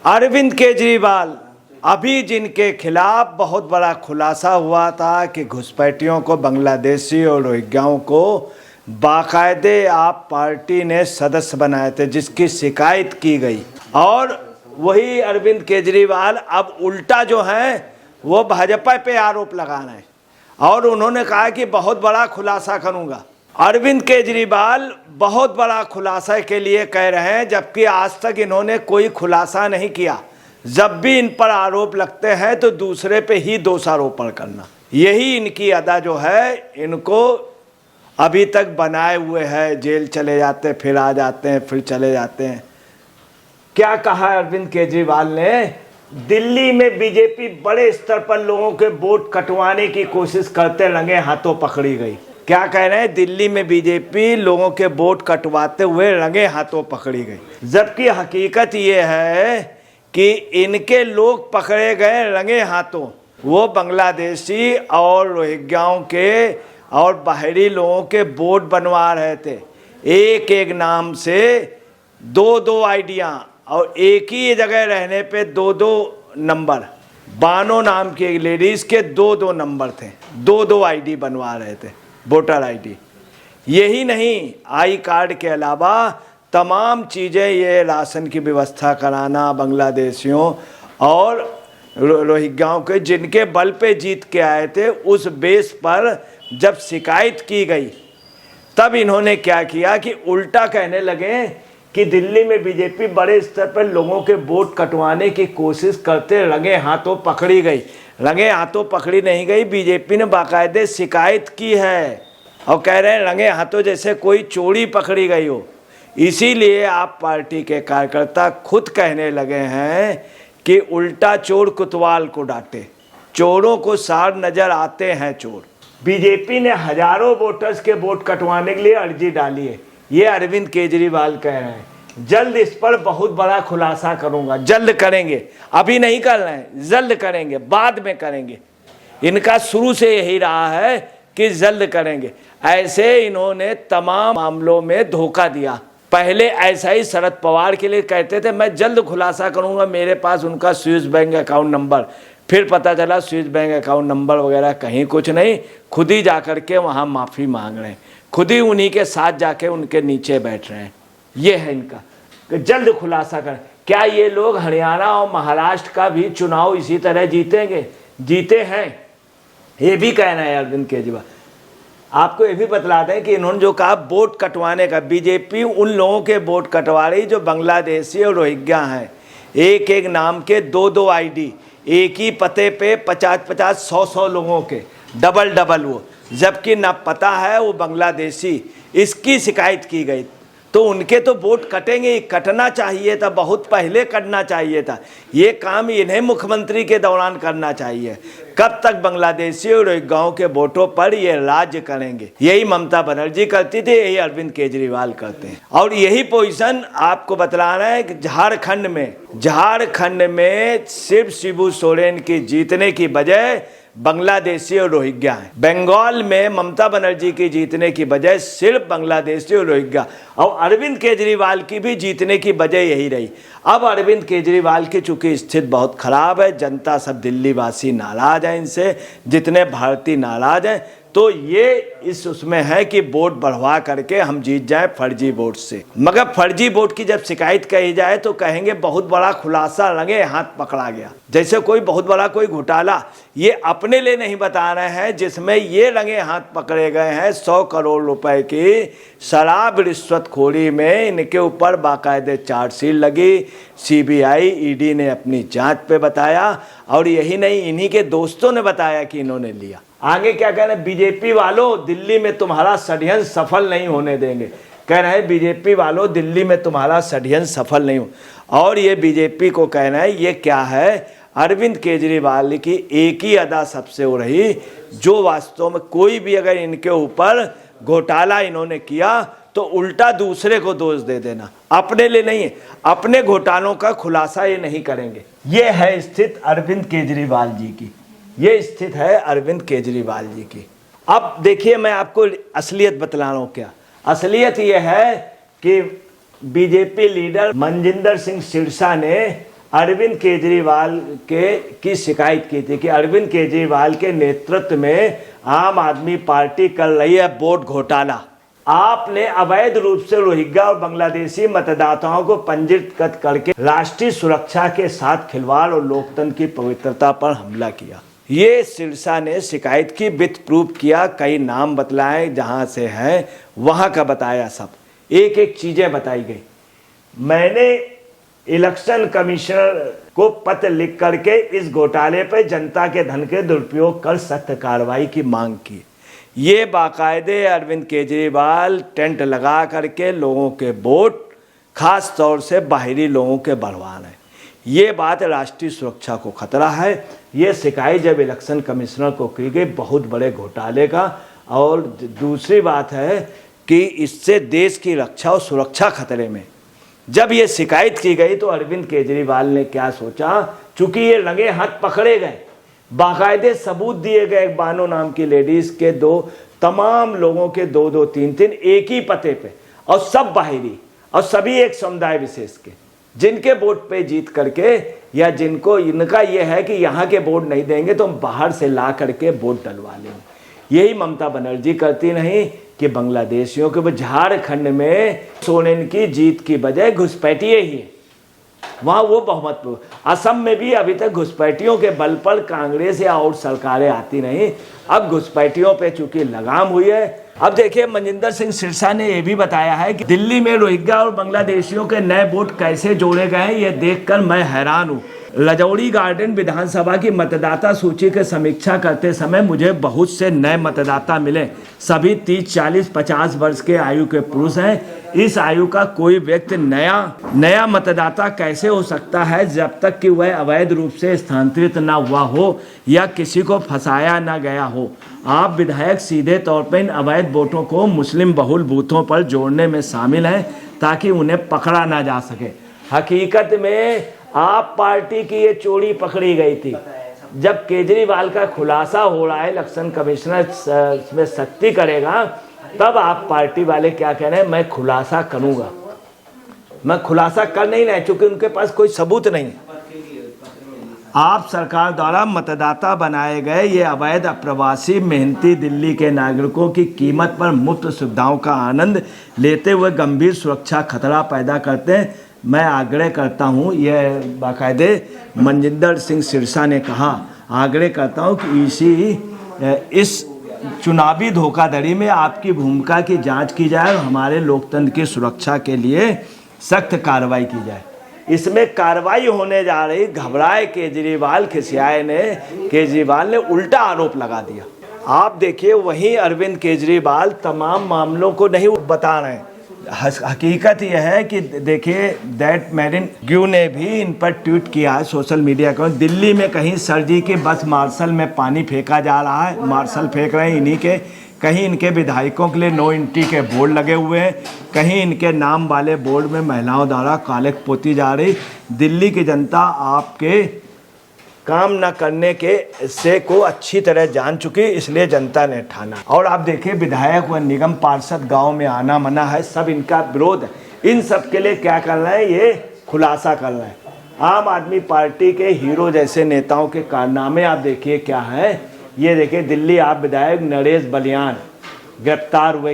अरविंद केजरीवाल अभी जिनके खिलाफ बहुत बड़ा खुलासा हुआ था कि घुसपैठियों को, बांग्लादेशी और रोहिंग्याओं को बाकायदे आप पार्टी ने सदस्य बनाए थे, जिसकी शिकायत की गई। और वही अरविंद केजरीवाल अब उल्टा जो है वो भाजपा पे आरोप लगा रहे हैं और उन्होंने कहा कि बहुत बड़ा खुलासा करूंगा। अरविंद केजरीवाल बहुत बड़ा खुलासा के लिए कह रहे हैं, जबकि आज तक इन्होंने कोई खुलासा नहीं किया। जब भी इन पर आरोप लगते हैं तो दूसरे पे ही दोषारोपण करना, यही इनकी अदा जो है इनको अभी तक बनाए हुए है। जेल चले जाते हैं, फिर आ जाते हैं, फिर चले जाते हैं। क्या कहा अरविंद केजरीवाल ने? दिल्ली में बीजेपी बड़े स्तर पर लोगों के वोट कटवाने की कोशिश करते रंगे हाथों पकड़ी गई। क्या कह रहे हैं? दिल्ली में बीजेपी लोगों के वोट कटवाते हुए रंगे हाथों पकड़ी गई, जबकि हकीकत ये है कि इनके लोग पकड़े गए रंगे हाथों। वो बांग्लादेशी और रोहिंग्याओं के और बाहरी लोगों के वोट बनवा रहे थे। एक एक नाम से दो दो आइडियाँ और एक ही जगह रहने पे दो दो नंबर। बानो नाम की एक लेडीज़ के दो दो नंबर थे, दो दो आईडी बनवा रहे थे, वोटर आईडी। यही नहीं, आई कार्ड के अलावा तमाम चीज़ें, ये राशन की व्यवस्था कराना बांग्लादेशियों और रोहिंग्याओं के, जिनके बल पे जीत के आए थे, उस बेस पर जब शिकायत की गई तब इन्होंने क्या किया कि उल्टा कहने लगे कि दिल्ली में बीजेपी बड़े स्तर पर लोगों के वोट कटवाने की कोशिश करते रंगे हाथों पकड़ी गई। रंगे हाथों पकड़ी नहीं गई, बीजेपी ने बाकायदे शिकायत की है और कह रहे हैं रंगे हाथों जैसे कोई चोरी पकड़ी गई हो। इसीलिए आप पार्टी के कार्यकर्ता खुद कहने लगे हैं कि उल्टा चोर कोतवाल को डांटे, चोरों को सार नजर आते हैं चोर। बीजेपी ने हजारों वोटर्स के वोट कटवाने के लिए अर्जी डाली है, ये अरविंद केजरीवाल कह रहे हैं। जल्द इस पर बहुत बड़ा खुलासा करूंगा, जल्द करेंगे, अभी नहीं कर रहे हैं, जल्द करेंगे, बाद में करेंगे। इनका शुरू से यही रहा है कि जल्द करेंगे। ऐसे इन्होंने तमाम मामलों में धोखा दिया। पहले ऐसा ही शरद पवार के लिए कहते थे मैं जल्द खुलासा करूंगा, मेरे पास उनका स्विस बैंक अकाउंट नंबर। फिर पता चला स्विस बैंक अकाउंट नंबर वगैरह कहीं कुछ नहीं, खुद ही जाकर के वहाँ माफ़ी मांग रहे हैं, खुद ही उन्हीं के साथ जाके उनके नीचे बैठ रहे हैं। ये है इनका कि जल्द खुलासा करें। क्या ये लोग हरियाणा और महाराष्ट्र का भी चुनाव इसी तरह जीतेंगे? जीते हैं, ये भी कहना है अरविंद केजरीवाल। आपको ये भी बतला दें कि इन्होंने जो कहा वोट कटवाने का, बीजेपी उन लोगों के वोट कटवा रही जो बांग्लादेशी और रोहिंग्या हैं। एक एक नाम के दो दो आईडी, एक ही पते पे 50-50, 100-100 लोगों के, डबल डबल वो, जबकि न पता है वो बांग्लादेशी। इसकी शिकायत की गई तो उनके तो वोट कटेंगे, कटना चाहिए था, बहुत पहले करना चाहिए था। ये काम इन्हें मुख्यमंत्री के दौरान करना चाहिए। कब तक बांग्लादेशी और रोहिंग्याओं के वोटों पर ये राज्य करेंगे? यही ममता बनर्जी करती थी, यही अरविंद केजरीवाल करते हैं। और यही पोजीशन आपको बतला रहे हैं कि झारखंड में सिर्फ शिबू सोरेन की जीतने की बजाय बांग्लादेशी और रोहिंग्या है। बंगाल में ममता बनर्जी की जीतने की बजाय सिर्फ बांग्लादेशी और रोहिंग्या, और अरविंद केजरीवाल की भी जीतने की वजह यही रही। अब अरविंद केजरीवाल की चूंकि स्थिति बहुत खराब है, जनता सब दिल्ली वासी नाराज हैं इनसे, जितने भारतीय नाराज हैं, तो ये इस उसमें है कि वोट बढ़वा करके हम जीत जाएं फर्जी वोट से। मगर फर्जी वोट की जब शिकायत कही जाए तो कहेंगे बहुत बड़ा खुलासा रंगे हाथ पकड़ा गया, जैसे कोई बहुत बड़ा कोई घोटाला। ये अपने लिए नहीं बता रहे हैं, जिसमें ये रंगे हाथ पकड़े गए हैं 100 करोड़ रुपए की शराब रिश्वतखोरी में। इनके ऊपर बाकायदे चार्जशीट लगी, सीबीआई ईडी ने अपनी जांच पे बताया, और यही नहीं, इन्हीं के दोस्तों ने बताया कि इन्होंने लिया। आगे क्या कह रहे हैं? बीजेपी वालों दिल्ली में तुम्हारा षड्यंत्र सफल नहीं होने देंगे। कह रहे हैं बीजेपी वालों दिल्ली में तुम्हारा षड्यंत्र सफल नहीं हो। और ये बीजेपी को कहना है, ये क्या है? अरविंद केजरीवाल की एक ही अदा सबसे हो रही, जो वास्तव में कोई भी अगर इनके ऊपर घोटाला इन्होंने किया तो उल्टा दूसरे को दोष दे देना, अपने लिए नहीं है। अपने घोटालों का खुलासा ये नहीं करेंगे। ये है स्थिति अरविंद केजरीवाल जी की, ये स्थिति है अरविंद केजरीवाल जी की। अब देखिए, मैं आपको असलियत बतला रहा हूँ। क्या असलियत ये है कि बीजेपी लीडर मनजिंदर सिंह सिरसा ने अरविंद केजरीवाल की शिकायत की थी कि अरविंद केजरीवाल के नेतृत्व में आम आदमी पार्टी कर रही है वोट घोटाला। आपने अवैध रूप से रोहिंग्या और बांग्लादेशी मतदाताओं को पंजीकृत करके राष्ट्रीय सुरक्षा के साथ खिलवाड़ और लोकतंत्र की पवित्रता पर हमला किया। ये सिरसा ने शिकायत की, विथ प्रूफ किया, कई नाम बतलाए जहां से है वहां का बताया, सब एक एक चीजें बताई गई। मैंने इलेक्शन कमिश्नर को पत्र लिख करके इस घोटाले पर जनता के धन के दुरुपयोग कर सख्त कार्रवाई की मांग की। ये बाकायदे अरविंद केजरीवाल टेंट लगा करके लोगों के वोट, खास तौर से बाहरी लोगों के बढ़वा रहे हैं। ये बात राष्ट्रीय सुरक्षा को खतरा है। ये शिकायत जब इलेक्शन कमिश्नर को की गई बहुत बड़े घोटाले का, और दूसरी बात है कि इससे देश की रक्षा और सुरक्षा खतरे में। जब ये शिकायत की गई तो अरविंद केजरीवाल ने क्या सोचा, चूंकि ये रंगे हाथ पकड़े गए, बाकायदे सबूत दिए गए, बानो नाम की लेडीज के तमाम लोगों के दो तीन एक ही पते पे, और सब बाहरी और सभी एक समुदाय विशेष के, जिनके वोट पे जीत करके या जिनको इनका ये है कि यहाँ के वोट नहीं देंगे तो हम बाहर से ला करके वोट डलवा लेंगे। यही ममता बनर्जी करती नहीं कि बांग्लादेशियों के झारखंड में सोरेन की जीत की वजह घुसपैठिए ही है, वहाँ वो बहुमत। असम में भी अभी तक घुसपैठियों के बल पर कांग्रेस या और सरकारें आती नहीं, अब घुसपैठियों पे चूंकि लगाम हुई है। अब देखिए, मनजिंदर सिंह सिरसा ने यह भी बताया है कि दिल्ली में रोहिंग्या और बांग्लादेशियों के नए वोट कैसे जोड़े गए हैं, ये देखकर मैं हैरान हूँ। रजौड़ी गार्डन विधानसभा की मतदाता सूची की समीक्षा करते समय मुझे बहुत से नए मतदाता मिले। सभी 30, 40, 50 वर्ष के आयु के पुरुष हैं। इस आयु का कोई व्यक्ति नया मतदाता कैसे हो सकता है जब तक कि वह अवैध रूप से स्थानांतरित ना हुआ हो या किसी को फंसाया ना गया हो। आप विधायक सीधे तौर पर इन अवैध वोटों को मुस्लिम बहुल बूथों पर जोड़ने में शामिल हैं ताकि उन्हें पकड़ा ना जा सके। हकीकत में आप पार्टी की ये चोरी पकड़ी गई थी। जब केजरीवाल का खुलासा हो रहा है, इलेक्शन कमिश्नर में सख्ती करेगा, तब आप पार्टी वाले क्या कह रहे हैं, मैं खुलासा करूंगा। मैं खुलासा कर नहीं रहे चूंकि उनके पास कोई सबूत नहीं है। आप सरकार द्वारा मतदाता बनाए गए ये अवैध अप्रवासी मेहनती दिल्ली के नागरिकों की कीमत पर मुफ्त सुविधाओं का आनंद लेते हुए गंभीर सुरक्षा खतरा पैदा करते हैं। मैं आग्रह करता हूं, यह बाकायदे मनजिंदर सिंह सिरसा ने कहा, आग्रह करता हूं कि इस चुनावी धोखाधड़ी में आपकी भूमिका की जांच की जाए और हमारे लोकतंत्र की सुरक्षा के लिए सख्त कार्रवाई की जाए। इसमें कार्रवाई होने जा रही, घबराए केजरीवाल, केजरीवाल ने उल्टा आरोप लगा दिया। आप देखिए, वहीं अरविंद केजरीवाल तमाम मामलों को नहीं बता रहे हैं। हकीकत यह है कि देखिए, दैट मैरिन ग्यू ने भी इन पर ट्वीट किया है सोशल मीडिया पर। दिल्ली में कहीं सरजी के बस मार्शल में पानी फेंका जा रहा है, मार्शल फेंक रहे हैं इन्हीं के, कहीं इनके विधायकों के लिए नो एंट्री के बोर्ड लगे हुए हैं, कहीं इनके नाम वाले बोर्ड में महिलाओं द्वारा कालिख पोती जा रही। दिल्ली की जनता आपके काम न करने के से को अच्छी तरह जान चुकी, इसलिए जनता ने ठाना। और आप देखिए, विधायक व निगम पार्षद गांव में आना मना है, सब इनका विरोध है। इन सब के लिए क्या कर रहे हैं, ये खुलासा कर रहे हैं। आम आदमी पार्टी के हीरो जैसे नेताओं के कारनामे आप देखिए क्या है। ये देखिए, दिल्ली आप विधायक नरेश बलियान गिरफ्तार हुए।